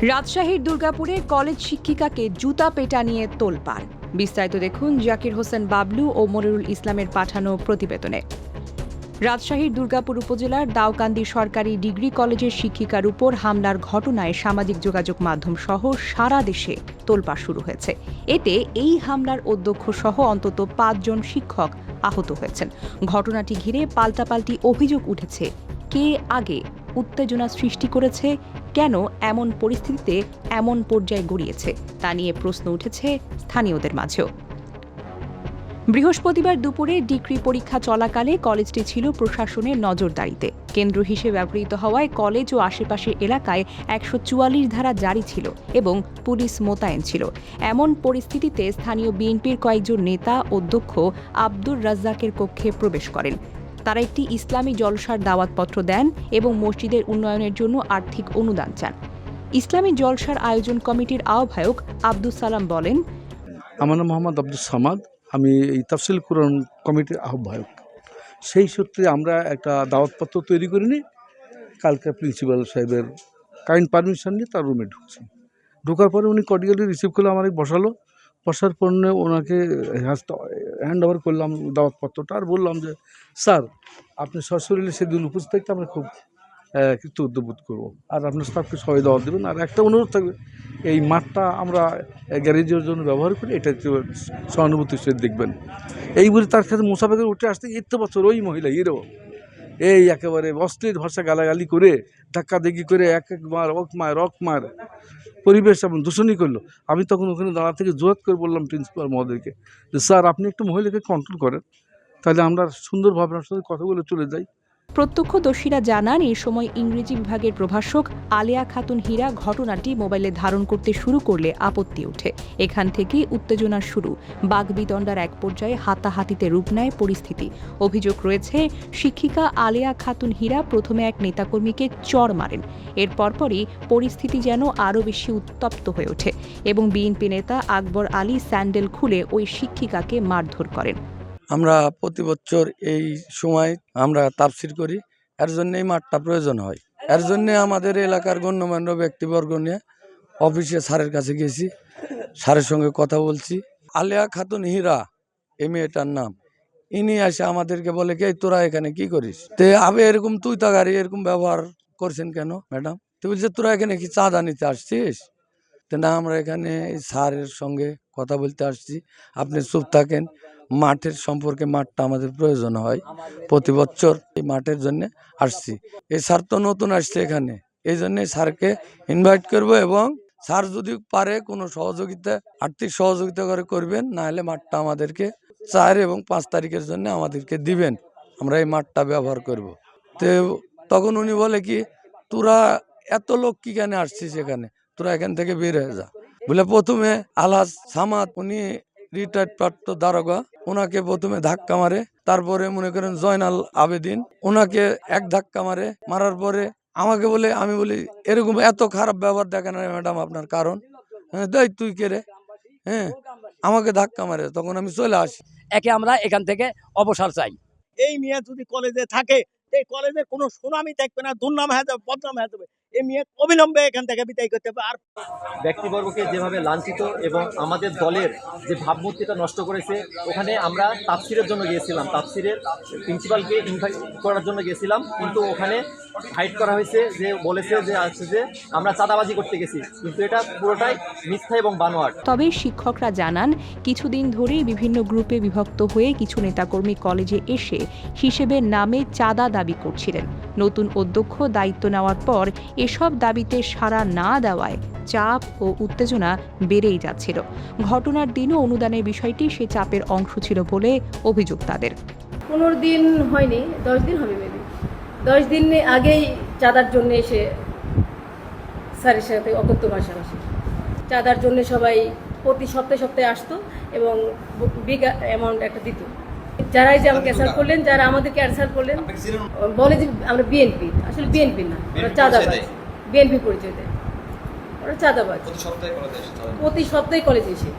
রাজশাহীর দুর্গাপুরে কলেজ শিক্ষিকাকে জুতা পেটা নিয়ে তোলপাড়। বিস্তারিত দেখুন জাকির হোসেন বাবলু ও মনিরুল ইসলামের পাঠানো প্রতিবেদনে। রাজশাহীর দুর্গাপুর উপজেলার দাউকান্দি সরকারি ডিগ্রি কলেজের শিক্ষিকার উপর হামলার ঘটনায় সামাজিক যোগাযোগ মাধ্যম সহ সারা দেশে তোলপাড় শুরু হয়েছে। এতে এই হামলার অধ্যক্ষ সহ অন্তত ৫ জন শিক্ষক আহত হয়েছেন। ঘটনাটি ঘিরে পাল্টাপাল্টি অভিযোগ উঠেছে। কে আগে উত্তেজনা সৃষ্টি করেছে, কেন এমন পরিস্থিতিতে এমন পর্যায়ে গড়িয়েছে তা নিয়ে প্রশ্ন উঠেছে স্থানীয়দের মাঝেও। বৃহস্পতিবার দুপুরে ডিগ্রি পরীক্ষা চলাকালে কলেজটি ছিল প্রশাসনের নজরদারিতে। কেন্দ্র হিসেবে ব্যবহৃত হওয়ায় কলেজ ও আশেপাশের এলাকায় ১৪৪ ধারা জারি ছিল এবং পুলিশ মোতায়েন ছিল। এমন পরিস্থিতিতে স্থানীয় বিএনপির কয়েকজন নেতা অধ্যক্ষ আব্দুর রাজ্জাকের কক্ষে প্রবেশ করেন। তারা একটি ইসলামী জলসার দাওয়াতপত্র দেন এবং মসজিদের উন্নয়নের জন্য আর্থিক অনুদান চান। ইসলামী জলসার আয়োজন কমিটির আহ্বায়ক আব্দুস সালাম বলেন, আমার নাম মোহাম্মদ আব্দুস সামাদ, আমি এই তাফসিল কুরআন কমিটির আহ্বায়ক। সেই সূত্রে আমরা একটা দাওয়াতপত্র তৈরি করিনি। কালকে প্রিন্সিপাল সাহেবের কাইন্ড পারমিশন নিয়ে তার রুমে ঢোকার পরে উনি কর্ডিয়ালি রিসিভ করলে আমাকে বসার পর ওনাকে হ্যান্ড ওভার করলাম দাওয়াতপত্রটা, আর বললাম যে স্যার আপনি সশরীরে সেদিন উপস্থিত থাকতে আমরা খুব কৃতজ্ঞবোধ করবো, আর আপনার স্টাফকে সবাই দাওয়াত দেবেন। আর একটা অনুরোধ থাকবে, এই মাঠটা আমরা গ্যারেজের জন্য ব্যবহার করি, এটা একটু সহানুভূতির সাথে দেখবেন। এই বলে তার কাছে মুসাফেকের উঠে আসতে এত বছর ওই মহিলা এই একেবারে অশ্লীল ভাষা গালাগালি করে ধাক্কা দেখি করে একবার রক মার পরিবেশ এবং দূষণই করলো। আমি তখন ওখানে দাঁড়া থেকে জোরাত করে বললাম প্রিন্সিপাল মহোদয়কে যে স্যার আপনি একটু মহিলাকে কন্ট্রোল করেন, তাহলে আমরা সুন্দরভাবে আপনার সাথে কথা বলে চলে যাই। প্রত্যক্ষদর্শীরা জানান, এই সময় ইংরেজি বিভাগের প্রভাষক আলেয়া খাতুন হীরা ঘটনাটি মোবাইলে ধারণ করতে শুরু করলে আপত্তি ওঠে। এখান থেকেই উত্তেজনার শুরু। বাগবিতণ্ডার এক পর্যায়ে হাতাহাতিতে রূপ নেয় পরিস্থিতি। অভিযোগ রয়েছে, শিক্ষিকা আলেয়া খাতুন হীরা প্রথমে এক নেতাকর্মীকে চড় মারেন। এর পরপরই পরিস্থিতি যেন আরও বেশি উত্তপ্ত হয়ে ওঠে এবং বিএনপি নেতা আকবর আলী স্যান্ডেল খুলে ওই শিক্ষিকাকে মারধর করেন। আমরা প্রতি বছর এই সময় আমরা তাফসির করি, এর জন্যই মাঠটা প্রয়োজন হয়। এর জন্যে আমাদের এলাকার গণ্যমান্য ব্যক্তিবর্গ নিয়ে অফিসে স্যারের কাছে গেছি, স্যারের সঙ্গে কথা বলছি। আলেয়া খাতুন হীরা এই মেয়েটার নাম। ইনি এসে আমাদেরকে বলে, কে তোরা এখানে কি করিস? তে আবে এরকম তুই তাগারি এরকম ব্যবহার করছেন কেন ম্যাডাম? তো বলছে তোরা এখানে কি চাঁদা নিতে আসছিস? তো না, আমরা এখানে স্যারের সঙ্গে কথা বলতে আসছি, আপনি চুপ থাকেন। মাঠের সম্পর্কে, মাঠটা আমাদের প্রয়োজন হয়, প্রতি বছর এই মাঠের জন্য আসছি। এই স্যার তো নতুন আসছে এখানে, এই জন্যে স্যারকে ইনভাইট করব এবং স্যার যদি পারে কোনো সহযোগিতা, আর্থিক সহযোগিতা করে করবেন, না হলে মাঠটা আমাদেরকে 4 এবং 5 তারিখের জন্য আমাদেরকে দিবেন, আমরা এই মাঠটা ব্যবহার করব। তো তখন উনি বলে কি, তোরা এত লোক কি কেন আসছিস এখানে, তোরা এখান থেকে বের হয়ে যা বলে। প্রথমে আলহাজ সামাদ, উনি রিটায়ার্ড প্রাপ্ত দারোগা, ওনাকে প্রথমে ধাক্কা মারে। তারপরে মনে করেন জয়নাল আবেদিন, ওনাকে এক ধাক্কা মারার পরে আমাকে বলে, আমি বলি এরকম এত খারাপ ব্যবহার দেখেন না ম্যাডাম আপনার কারণ, দেখ তুই কে রে, আমাকে ধাক্কা মারে। তখন আমি চলে আসি। একে আমরা এখান থেকে অবসর চাই। এই মেয়ে যদি কলেজে থাকে, এই কলেজের কোনো সুনামই থাকবে না, দুর্নাম হয়ে যাবে, বদনাম হয়ে যাবে। এই মেয়ে অবিলম্বে এখান থেকে বিদায় করতে হবে। আর ব্যক্তিবর্গকে যেভাবে লাঞ্ছিত এবং আমাদের দলের যে ভাবমূর্তিটা নষ্ট করেছে, ওখানে আমরা তাফসিরের জন্য গিয়েছিলাম, তাফসিরের প্রিন্সিপালকে ইনভাইট করার জন্য গেছিলাম, কিন্তু ওখানে হাইড করা হয়েছে, যে বলেছে যে আমরা চাঁদাবাজি করতে গেছি, কিন্তু এটা পুরোটাই মিথ্যা এবং বানোয়াট। তবে শিক্ষকরা জানান, কিছুদিন ধরেই বিভিন্ন গ্রুপে বিভক্ত হয়ে কিছু নেতাকর্মী কলেজে এসে হিসেবের নামে চাঁদা দাবি করছিলেন। নতুন অধ্যক্ষ দায়িত্ব নেওয়ার পর এসব দাবিতে সাড়া না দেওয়ায় চাপ ও উত্তেজনা বেড়েই যাচ্ছিল। ঘটনার দিনও অনুদানের বিষয়টি সে চাপের অংশ ছিল বলে অভিযোগ তাদের। 15 দিন হয়নি, 10 দিন হবে মেবি। 10 দিন আগেই চাঁদার জন্য এসে স্যারের সাথে অকথ্য ভাষাভাষি। চাঁদার জন্য সবাই প্রতি সপ্তাহে আসতো এবং বিগ অ্যামাউন্ট একটা দিত। যারাই যে আমাকে অ্যান্সার করলেন, যারা আমাদেরকে অ্যান্সার করলেন, বলে যে আমরা বিএনপি, আসলে বিএনপি না, ওরা চাঁদাবাজ, বিএনপি পরিচয় দেয়, ওরা চাঁদাবাজ। প্রতি সপ্তাহে কলেজে এসে।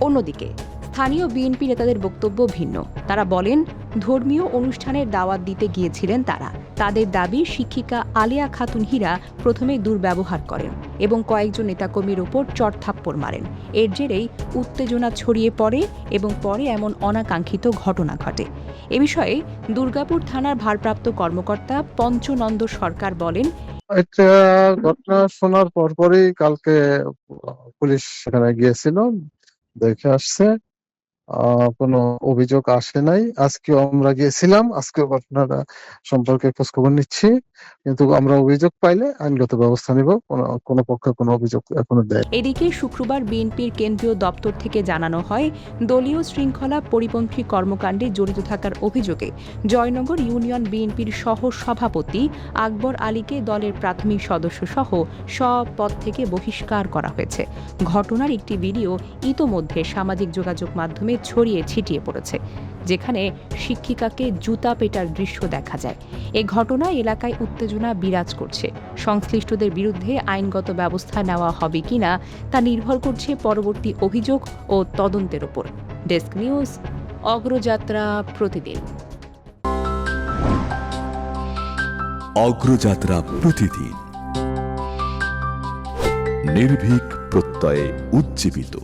অন্যদিকে স্থানীয় বিএনপি নেতাদের বক্তব্য ভিন্ন। তারা বলেন, ধর্মীয় অনুষ্ঠানের দাওয়াত দিতে গিয়েছিলেন তারা। তাদের দাবি শিক্ষিকা আলিয়া খাতুন হীরা প্রথমে দুর্ব্যবহার করেন এবং কয়েকজন নেতাকর্মীর ওপর চড়থাপ্পড় মারেন। এর জেরেই উত্তেজনা ছড়িয়ে পড়ে এবং পরে এমন অনাকাঙ্ক্ষিত ঘটনা ঘটে। এ বিষয়ে দুর্গাপুর থানার ভারপ্রাপ্ত কর্মকর্তা পঞ্চনন্দ সরকার বলেন, এটা ঘটনা শোনার পরপরই কালকে পুলিশ সেখানে গিয়েছিল, দেখে আসছে। কোনো অভিযোগ আসে নাই। আজকেও আমরা গিয়েছিলাম, আজকেও ঘটনাটা সম্পর্কে খোঁজখবর নিচ্ছি, কিন্তু আমরা অভিযোগ পাইলে আইনগত ব্যবস্থা নিব। কোনো পক্ষে কোনো অভিযোগ এখনো দেয়। এদিকে শুক্রবার বিএনপির কেন্দ্রীয় দপ্তর থেকে জানানো হয়, দলীয় শৃঙ্খলা পরিপন্থী কর্মকাণ্ডে জড়িত থাকার অভিযোগে জয়নগর ইউনিয়ন বিএনপির সহ সভাপতি আকবর আলীকে দলের প্রাথমিক সদস্য সহ সব পদ থেকে বহিষ্কার করা হয়েছে। ঘটনার একটি ভিডিও ইতোমধ্যে সামাজিক যোগাযোগ মাধ্যমে ছড়িয়ে ছিটিয়ে পড়েছে, যেখানে শিক্ষিকাকে জুতা পেটার দৃশ্য দেখা যায়। এ ঘটনায় এলাকায় উত্তেজনা বিরাজ করছে। সংশ্লিষ্টদের বিরুদ্ধে আইনগত ব্যবস্থা নেওয়া হবে কিনা তা নির্ভর করছে পরবর্তী অভিযোগ ও তদন্তের উপর। ডেস্ক নিউজ, অগ্রযাত্রা প্রতিদিন। অগ্রযাত্রা প্রতিদিন, নির্ভীক প্রত্যয়ে উজ্জীবিত।